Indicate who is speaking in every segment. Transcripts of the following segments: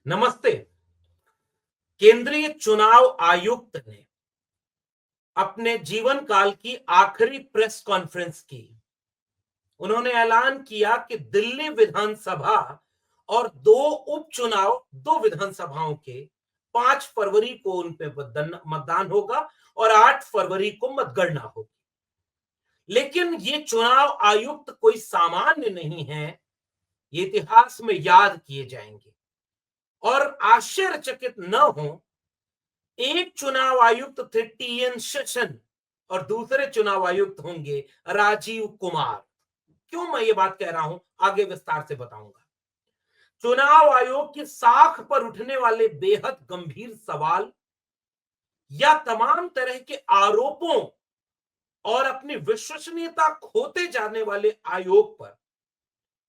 Speaker 1: नमस्ते। केंद्रीय चुनाव आयुक्त ने अपने जीवन काल की आखिरी प्रेस कॉन्फ्रेंस की। उन्होंने ऐलान किया कि दिल्ली विधानसभा और दो उपचुनाव, दो विधानसभाओं के 5 फरवरी को उन पे मतदान होगा और 8 फरवरी को मतगणना होगी। लेकिन ये चुनाव आयुक्त कोई सामान्य नहीं है, ये इतिहास में याद किए जाएंगे। और आश्चर्यचकित न हो, एक चुनाव आयुक्त थे टीएन शेषन और दूसरे चुनाव आयुक्त होंगे राजीव कुमार। क्यों मैं ये बात कह रहा हूं, आगे विस्तार से बताऊंगा। चुनाव आयोग की साख पर उठने वाले बेहद गंभीर सवाल या तमाम तरह के आरोपों और अपनी विश्वसनीयता खोते जाने वाले आयोग पर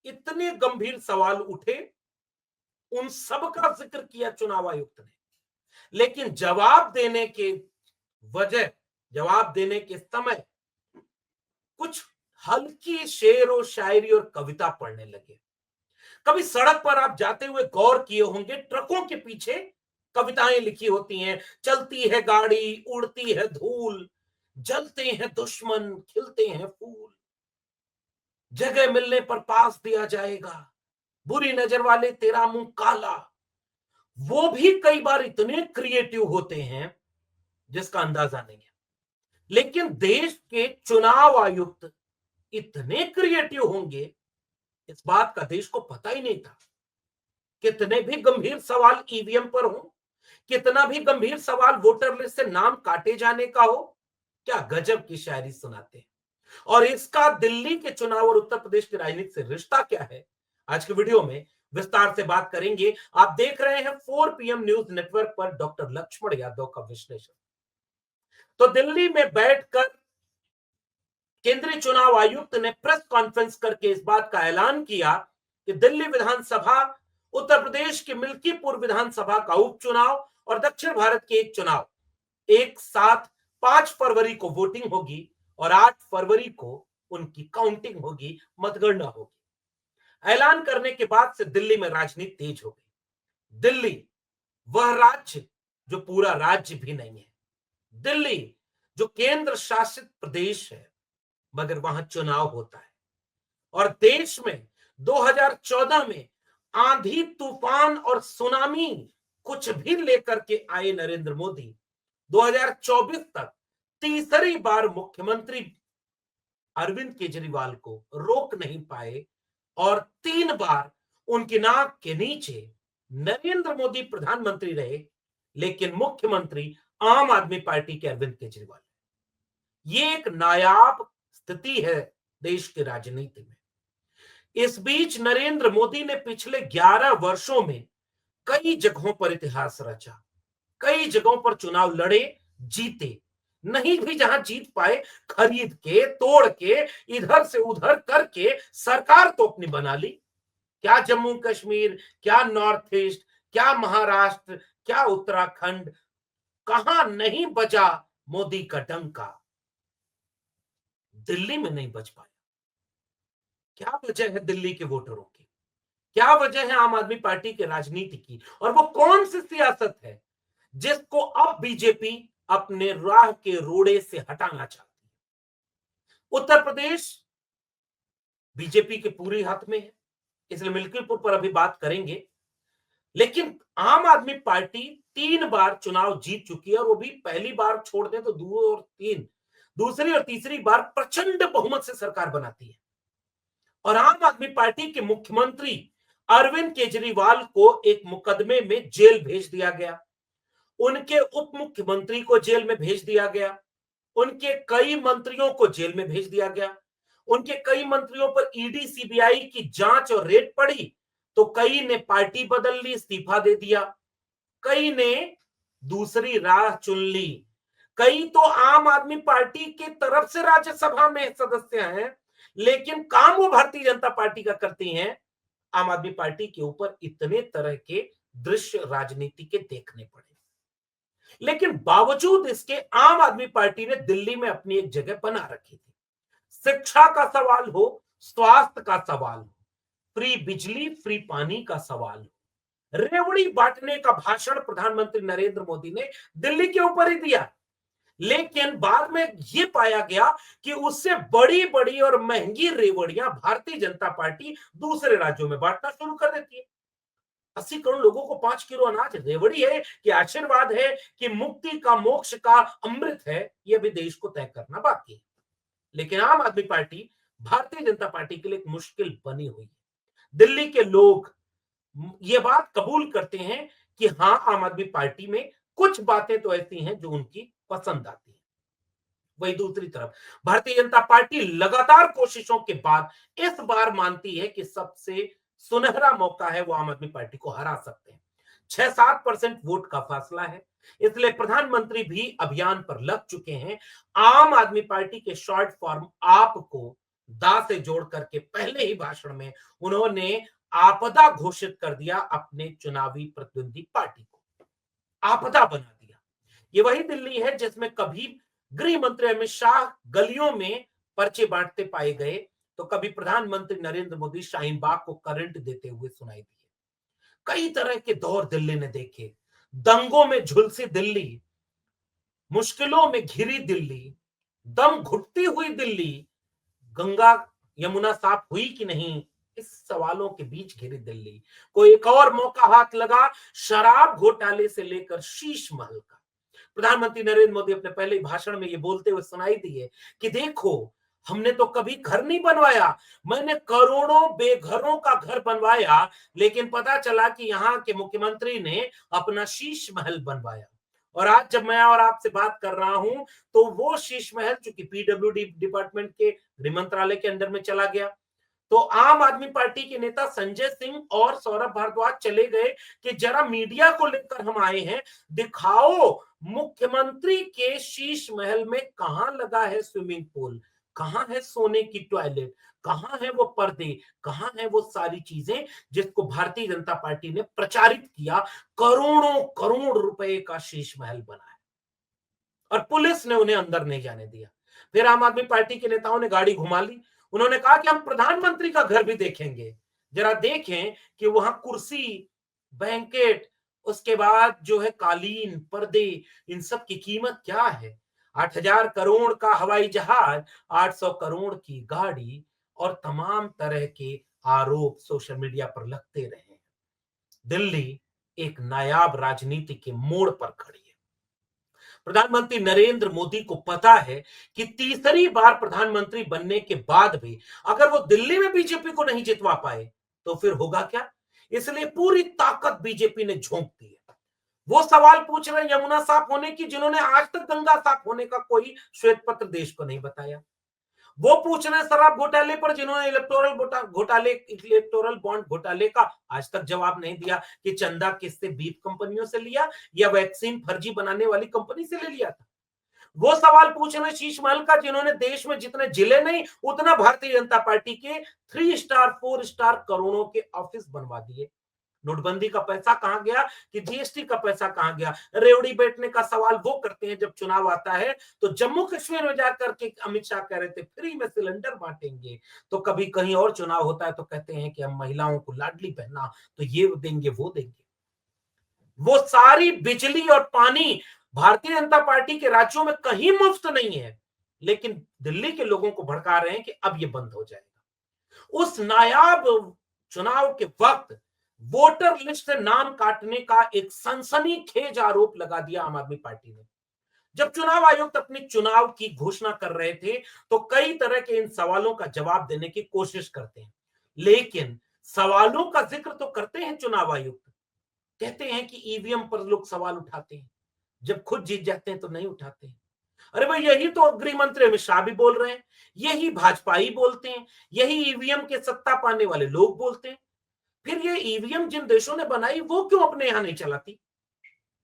Speaker 1: इतने गंभीर सवाल उठे, उन सब का जिक्र किया चुनाव आयुक्त ने। लेकिन जवाब देने के समय कुछ हल्की शेर और शायरी और कविता पढ़ने लगे। कभी सड़क पर आप जाते हुए गौर किए होंगे, ट्रकों के पीछे कविताएं लिखी होती हैं। चलती है गाड़ी, उड़ती है धूल, जलते हैं दुश्मन, खिलते हैं फूल, जगह मिलने पर पास दिया जाएगा, बुरी नजर वाले तेरा मुंह काला। वो भी कई बार इतने क्रिएटिव होते हैं जिसका अंदाजा नहीं है। लेकिन देश के चुनाव आयुक्त इतने क्रिएटिव होंगे, इस बात का देश को पता ही नहीं था। कितने भी गंभीर सवाल ईवीएम पर हो, कितना भी गंभीर सवाल वोटर लिस्ट से नाम काटे जाने का हो, क्या गजब की शायरी सुनाते हैं। और इसका दिल्ली के चुनाव और उत्तर प्रदेश की राजनीति से रिश्ता क्या है, आज के वीडियो में विस्तार से बात करेंगे। आप देख रहे हैं 4 पीएम न्यूज नेटवर्क पर डॉक्टर लक्ष्मण यादव का विश्लेषण। तो दिल्ली में बैठकर केंद्रीय चुनाव आयुक्त ने प्रेस कॉन्फ्रेंस करके इस बात का ऐलान किया कि दिल्ली विधानसभा, उत्तर प्रदेश की मिल्कीपुर विधानसभा का उपचुनाव और दक्षिण भारत के एक चुनाव एक साथ 5 फरवरी को वोटिंग होगी और 8 फरवरी को उनकी काउंटिंग होगी, मतगणना होगी। ऐलान करने के बाद से दिल्ली में राजनीति तेज हो गई। दिल्ली वह राज्य जो पूरा राज्य भी नहीं है, दिल्ली जो केंद्र शासित प्रदेश है, मगर वहां चुनाव होता है। और देश में 2014 में आंधी तूफान और सुनामी कुछ भी लेकर के आए नरेंद्र मोदी, 2024 तक तीसरी बार मुख्यमंत्री अरविंद केजरीवाल को रोक नहीं पाए और 3 बार उनकी नाक के नीचे नरेंद्र मोदी प्रधानमंत्री रहे, लेकिन मुख्यमंत्री आम आदमी पार्टी के अरविंद केजरीवाल। ये एक नायाब स्थिति है देश की राजनीति में। इस बीच नरेंद्र मोदी ने पिछले 11 वर्षों में कई जगहों पर इतिहास रचा, कई जगहों पर चुनाव लड़े, जीते। नहीं भी जहां जीत पाए, खरीद के, तोड़ के, इधर से उधर करके सरकार तो अपनी बना ली। क्या जम्मू कश्मीर, क्या नॉर्थ ईस्ट, क्या महाराष्ट्र, क्या उत्तराखंड, कहां नहीं बजा मोदी का डंका, दिल्ली में नहीं बज पाया। क्या वजह है दिल्ली के वोटरों की? क्या वजह है आम आदमी पार्टी की राजनीति की? और वो कौन सी सियासत है जिसको अब बीजेपी अपने राह के रोड़े से हटाना चाहती है? उत्तर प्रदेश बीजेपी के पूरे हाथ में है, इसलिए मिल्कीपुर पर अभी बात करेंगे। लेकिन आम आदमी पार्टी 3 बार चुनाव जीत चुकी है और वो भी पहली बार छोड़ दे तो दूसरी और तीसरी बार प्रचंड बहुमत से सरकार बनाती है। और आम आदमी पार्टी के मुख्यमंत्री अरविंद केजरीवाल को एक मुकदमे में जेल भेज दिया गया, उनके उप मुख्यमंत्री को जेल में भेज दिया गया, उनके कई मंत्रियों को जेल में भेज दिया गया, उनके कई मंत्रियों पर ईडी सीबीआई की जांच और रेड पड़ी, तो कई ने पार्टी बदल ली, इस्तीफा दे दिया, कई ने दूसरी राह चुन ली, कई तो आम आदमी पार्टी की तरफ से राज्यसभा में सदस्य हैं, लेकिन काम वो भारतीय जनता पार्टी का करती हैं। आम आदमी पार्टी के ऊपर इतने तरह के दृश्य राजनीति के देखने पड़े, लेकिन बावजूद इसके आम आदमी पार्टी ने दिल्ली में अपनी एक जगह बना रखी थी। शिक्षा का सवाल हो, स्वास्थ्य का सवाल हो, फ्री बिजली, फ्री पानी का सवाल हो, रेवड़ी बांटने का भाषण प्रधानमंत्री नरेंद्र मोदी ने दिल्ली के ऊपर ही दिया, लेकिन बाद में यह पाया गया कि उससे बड़ी बड़ी और महंगी रेवड़ियां भारतीय जनता पार्टी दूसरे राज्यों में बांटना शुरू कर देती है। 80 करोड़ लोगों को 5 किलो अनाज रेवड़ी है कि आशीर्वाद है कि मुक्ति का, मोक्ष का अमृत है, यह भी देश को तय करना बाकी है। लेकिन आम आदमी पार्टी भारतीय जनता पार्टी के लिए एक मुश्किल बनी हुई है। दिल्ली के लोग ये बात कबूल करते हैं कि हां, आम आदमी पार्टी में कुछ बातें तो ऐसी हैं जो उनकी पसंद आती है। वही दूसरी तरफ भारतीय जनता पार्टी लगातार कोशिशों के बाद इस बार मानती है कि सबसे सुनहरा मौका है, वो आम आदमी पार्टी को हरा सकते हैं। 6-7% वोट का फासला है, इसलिए प्रधानमंत्री भी अभियान पर लग चुके हैं। आम आदमी पार्टी के शॉर्ट फॉर्म आप को दा से जोड़ करके पहले ही भाषण में उन्होंने आपदा घोषित कर दिया अपने चुनावी प्रतिद्वंदी पार्टी को, आपदा बना दिया। ये वही दिल्ली है जिसमें कभी गृह मंत्री अमित शाह गलियों में पर्चे बांटते पाए गए, तो कभी प्रधानमंत्री नरेंद्र मोदी शाहीन बाग को करंट देते हुए सुनाई दिए। कई तरह के दौर दिल्ली ने देखे, दंगों में झुलसी दिल्ली, मुश्किलों में घिरी दिल्ली, दम घुटती हुई दिल्ली, गंगा यमुना साफ हुई कि नहीं, इस सवालों के बीच घिरी दिल्ली। कोई एक और मौका हाथ लगा, शराब घोटाले से लेकर शीश महल का। प्रधानमंत्री नरेंद्र मोदी अपने पहले भाषण में ये बोलते हुए सुनाई दिए कि देखो, हमने तो कभी घर नहीं बनवाया, मैंने करोड़ों बेघरों का घर बनवाया, लेकिन पता चला कि यहाँ के मुख्यमंत्री ने अपना शीश महल बनवाया। और आज जब मैं और आपसे बात कर रहा हूं, तो वो शीश महल चूंकि पीडब्ल्यूडी डिपार्टमेंट के गृह मंत्रालय के अंदर में चला गया, तो आम आदमी पार्टी के नेता संजय सिंह और सौरभ भारद्वाज चले गए कि जरा मीडिया को लेकर हम आए हैं, दिखाओ मुख्यमंत्री के शीश महल में कहां लगा है स्विमिंग पूल, कहां है सोने की टॉयलेट, कहां है वो पर्दे, कहां है वो सारी चीजें जिसको भारतीय जनता पार्टी ने प्रचारित किया। करोड़ों करोड़ रुपए का शीश महल बना है और पुलिस ने उन्हें अंदर नहीं जाने दिया। फिर आम आदमी पार्टी के नेताओं ने गाड़ी घुमा ली, उन्होंने कहा कि हम प्रधानमंत्री का घर भी देखेंगे, जरा देखें कि वहां कुर्सी, बैंकेट, उसके बाद जो है कालीन, पर्दे, इन सब की कीमत क्या है। 8,000 करोड़ का हवाई जहाज, 800 करोड़ की गाड़ी और तमाम तरह के आरोप सोशल मीडिया पर लगते रहे। दिल्ली एक नायाब राजनीति के मोड़ पर खड़ी है। प्रधानमंत्री नरेंद्र मोदी को पता है कि तीसरी बार प्रधानमंत्री बनने के बाद भी अगर वो दिल्ली में बीजेपी को नहीं जितवा पाए, तो फिर होगा क्या। इसलिए पूरी ताकत बीजेपी ने झोंक दी है। वो सवाल पूछ रहे हैं यमुना साफ होने की, जिन्होंने आज तक गंगा साफ होने का कोई श्वेत पत्र देश को नहीं बताया। वो पूछ रहे हैं शराब घोटाले पर, जिन्होंने इलेक्टोरल बॉन्ड घोटाले का आज तक जवाब नहीं दिया कि चंदा किससे, बीफ कंपनियों से लिया या वैक्सीन फर्जी बनाने वाली कंपनी से ले लिया था। वो सवाल पूछ रहे हैं शीश महल का, जिन्होंने देश में जितने जिले नहीं उतना भारतीय जनता पार्टी के 3 स्टार 4 स्टार करोड़ों के ऑफिस बनवा दिए। नोटबंदी का पैसा कहां गया, कि जीएसटी का पैसा कहां गया। रेवड़ी बैठने का सवाल वो करते हैं जब चुनाव आता है, तो जम्मू कश्मीर में जाकर के अमित शाह कह रहे थे फ्री में सिलेंडर बांटेंगे, तो कभी कहीं और चुनाव होता है तो कहते हैं कि हम महिलाओं को लाडली पहना तो ये देंगे वो देंगे। वो सारी बिजली और पानी भारतीय जनता पार्टी के राज्यों में कहीं मुफ्त नहीं है, लेकिन दिल्ली के लोगों को भड़का रहे हैं कि अब ये बंद हो जाएगा। उस नायाब चुनाव के वक्त वोटर लिस्ट से नाम काटने का एक सनसनीखेज आरोप लगा दिया आम आदमी पार्टी ने। जब चुनाव आयुक्त अपने चुनाव की घोषणा कर रहे थे, तो कई तरह के इन सवालों का जवाब देने की कोशिश करते हैं, लेकिन सवालों का जिक्र तो करते हैं चुनाव आयुक्त, कहते हैं कि ईवीएम पर लोग सवाल उठाते हैं, जब खुद जीत जाते हैं तो नहीं उठाते हैं। अरे भाई, यही तो गृह मंत्री अमित शाह भी बोल रहे हैं, यही भाजपा ही बोलते हैं, यही ईवीएम के सत्ता पाने वाले लोग बोलते हैं। फिर ये ईवीएम जिन देशों ने बनाई वो क्यों अपने यहां नहीं चलाती।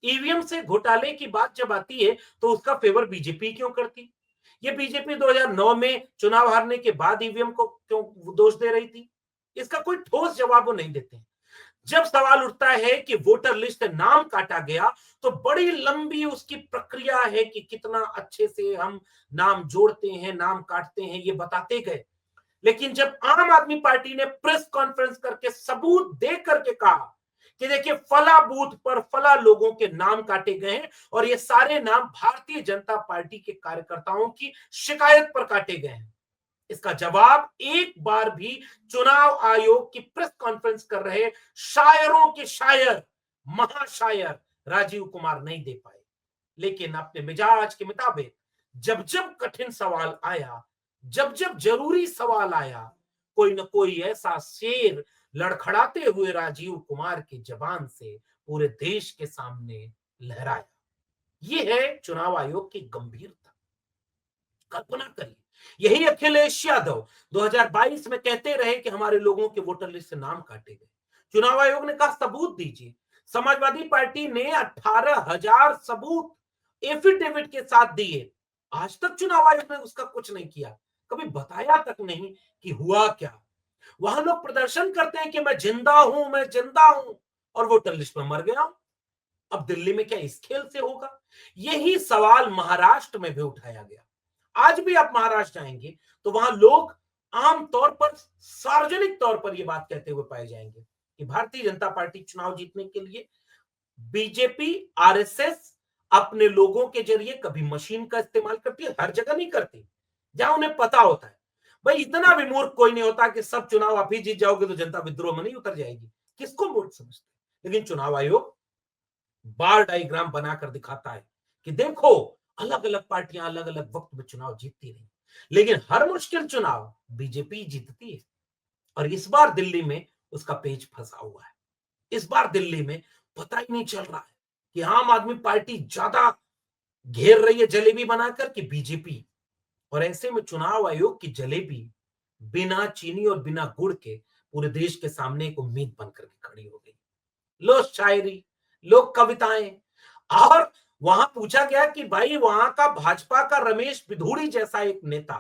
Speaker 1: ईवीएम से घोटाले की बात जब आती है तो उसका फेवर बीजेपी क्यों करती। ये बीजेपी 2009 में चुनाव हारने के बाद ईवीएम को क्यों दोष दे रही थी, इसका कोई ठोस जवाब वो नहीं देते। जब सवाल उठता है कि वोटर लिस्ट से नाम काटा गया, तो बड़ी लंबी उसकी प्रक्रिया है कि कितना अच्छे से हम नाम जोड़ते हैं, नाम काटते हैं, ये बताते गए। लेकिन जब आम आदमी पार्टी ने प्रेस कॉन्फ्रेंस करके सबूत दे करके कहा कि देखिए फला बूथ पर फला लोगों के नाम काटे गए हैं और ये सारे नाम भारतीय जनता पार्टी के कार्यकर्ताओं की शिकायत पर काटे गए हैं। इसका जवाब एक बार भी चुनाव आयोग की प्रेस कॉन्फ्रेंस कर रहे शायरों के शायर, महाशायर राजीव कुमार नहीं दे पाए। लेकिन अपने मिजाज के मुताबिक जब जब कठिन सवाल आया, जब जब जरूरी सवाल आया, कोई न कोई ऐसा शेर लड़खड़ाते हुए राजीव कुमार की जबान से पूरे देश के सामने लहराया। ये है चुनाव आयोग की गंभीरता। कल्पना करिए, यही अखिलेश यादव 2022 में कहते रहे कि हमारे लोगों के वोटर लिस्ट से नाम काटे गए। चुनाव आयोग ने कहा सबूत दीजिए। समाजवादी पार्टी ने 18,000 सबूत एफिडेविट के साथ दिए। आज तक चुनाव आयोग ने उसका कुछ नहीं किया, कभी बताया तक नहीं कि हुआ क्या। वहां लोग प्रदर्शन करते हैं कि मैं जिंदा हूं, मैं जिंदा हूं, और वोटर लिस्ट में मर गया हूं। अब दिल्ली में क्या इस खेल से होगा? यही सवाल महाराष्ट्र में भी उठाया गया। आज भी आप महाराष्ट्र जाएंगे तो वहां लोग आमतौर पर सार्वजनिक तौर पर यह बात कहते हुए पाए जाएंगे कि भारतीय जनता पार्टी चुनाव जीतने के लिए बीजेपी, आरएसएस अपने लोगों के जरिए कभी मशीन का इस्तेमाल करती है, हर जगह नहीं करती, जहां उन्हें पता होता है। भाई इतना भी मूर्ख कोई नहीं होता कि सब चुनाव आप ही जीत जाओगे तो जनता विद्रोह में नहीं उतर जाएगी। किसको मूर्ख समझते? लेकिन चुनाव आयोग बार डायग्राम बनाकर दिखाता है कि देखो अलग अलग पार्टियां अलग अलग वक्त में चुनाव जीतती रही, लेकिन हर मुश्किल चुनाव बीजेपी जीतती है। और इस बार दिल्ली में उसका पेच फंसा हुआ है। इस बार दिल्ली में पता ही नहीं चल रहा है कि आम आदमी पार्टी ज्यादा घेर रही है जलेबी बनाकर कि बीजेपी। और ऐसे में चुनाव आयोग की जलेबी बिना चीनी और बिना गुड़ के पूरे देश के सामने एक उम्मीद बनकर के खड़ी हो गई। लो शायरी, लोक कविताएं। और वहां पूछा गया कि भाई वहां का भाजपा का रमेश बिधूड़ी जैसा एक नेता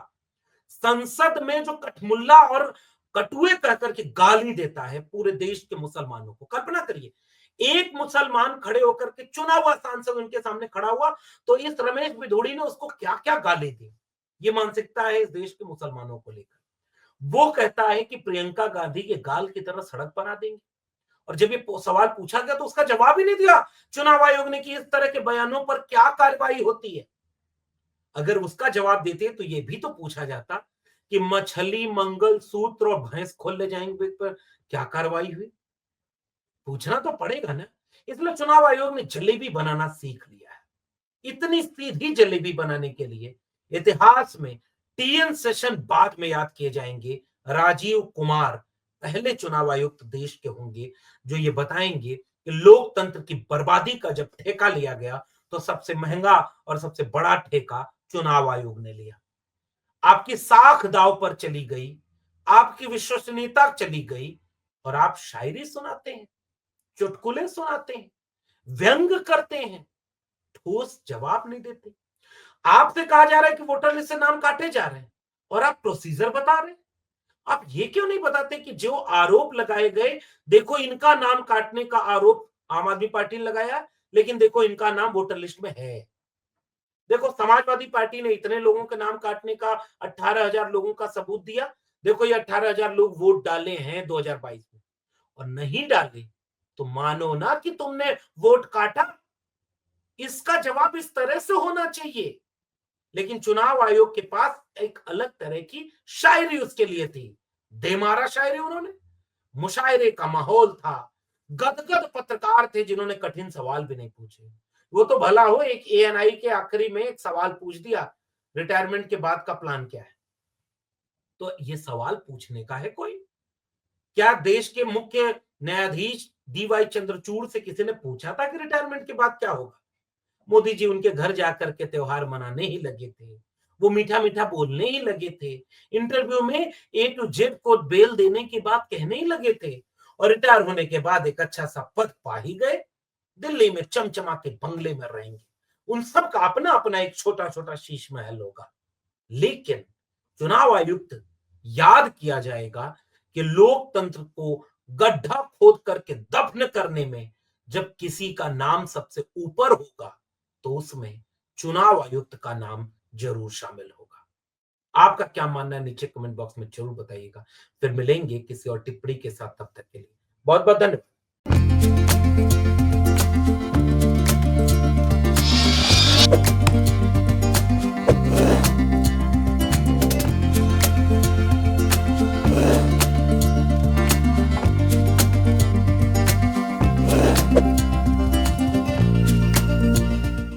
Speaker 1: संसद में जो कठमुल्ला और कटुए कहकर के गाली देता है पूरे देश के मुसलमानों को। कल्पना करिए, एक मुसलमान खड़े होकर के चुना हुआ सांसद उनके सामने खड़ा हुआ तो इस रमेश बिधूड़ी ने उसको क्या क्या गाली दी। ये मानसिकता है इस देश के मुसलमानों को लेकर। वो कहता है कि प्रियंका गांधी के गाल की तरह सड़क बना देंगे। और जब ये सवाल पूछा गया तो उसका जवाब ही नहीं दिया चुनाव आयोग ने कि इस तरह के बयानों पर क्या कार्रवाई होती है। अगर उसका जवाब देते तो ये भी तो पूछा जाता कि मछली, मंगल सूत्र और भैंस खोल ले जाएंगे पर क्या कार्रवाई हुई। पूछना तो पड़ेगा ना। इसलिए चुनाव आयोग ने जलेबी बनाना सीख लिया है। इतनी सीधी जलेबी बनाने के लिए इतिहास में टीएन सेशन बाद में याद किए जाएंगे। राजीव कुमार पहले चुनाव आयुक्त देश के होंगे जो ये बताएंगे कि लोकतंत्र की बर्बादी का जब ठेका लिया गया तो सबसे महंगा और सबसे बड़ा ठेका चुनाव आयोग ने लिया। आपकी साख दांव पर चली गई, आपकी विश्वसनीयता चली गई, और आप शायरी सुनाते हैं, चुटकुले सुनाते हैं, व्यंग करते हैं, ठोस जवाब नहीं देते। आपसे कहा जा रहा है कि वोटर लिस्ट से नाम काटे जा रहे हैं और आप प्रोसीजर बता रहे हैं। आप ये क्यों नहीं बताते कि जो आरोप लगाए गए, देखो इनका नाम काटने का आरोप आम आदमी पार्टी ने लगाया, लेकिन देखो इनका नाम वोटर लिस्ट में है। देखो समाजवादी पार्टी ने इतने लोगों के नाम काटने का 18,000 लोगों का सबूत दिया। देखो ये 18,000 लोग वोट डाले हैं 2022 में, और नहीं डाले तो मानो ना कि तुमने वोट काटा। इसका जवाब इस तरह से होना चाहिए। लेकिन चुनाव आयोग के पास एक अलग तरह की शायरी उसके लिए थी। देमारा शायरी उन्होंने, मुशायरे का माहौल था, गदगद पत्रकार थे जिन्होंने कठिन सवाल भी नहीं पूछे। वो तो भला हो एक एएनआई के आखिरी में एक सवाल पूछ दिया, रिटायरमेंट के बाद का प्लान क्या है। तो ये सवाल पूछने का है कोई? क्या देश के मुख्य न्यायाधीश डीवाई चंद्रचूड़ से किसी ने पूछा था कि रिटायरमेंट के बाद क्या होगा? मोदी जी उनके घर जाकर के त्योहार मनाने ही लगे थे, वो मीठा मीठा बोलने ही लगे थे, इंटरव्यू में ए टू जेड को बेल देने की बात कहने ही लगे थे, और रिटायर होने के बाद एक अच्छा सा पद पा ही गए। दिल्ली में चमचमा के बंगले में रहेंगे। उन सब का अपना अपना एक छोटा छोटा शीश महल होगा। लेकिन चुनाव आयुक्त याद किया जाएगा कि लोकतंत्र को गड्ढा खोद करके दफन करने में जब किसी का नाम सबसे ऊपर होगा तो उसमें चुनाव आयुक्त का नाम जरूर शामिल होगा। आपका क्या मानना है नीचे कमेंट बॉक्स में जरूर बताइएगा। फिर मिलेंगे किसी और टिप्पणी के साथ, तब तक के लिए बहुत बहुत धन्यवाद।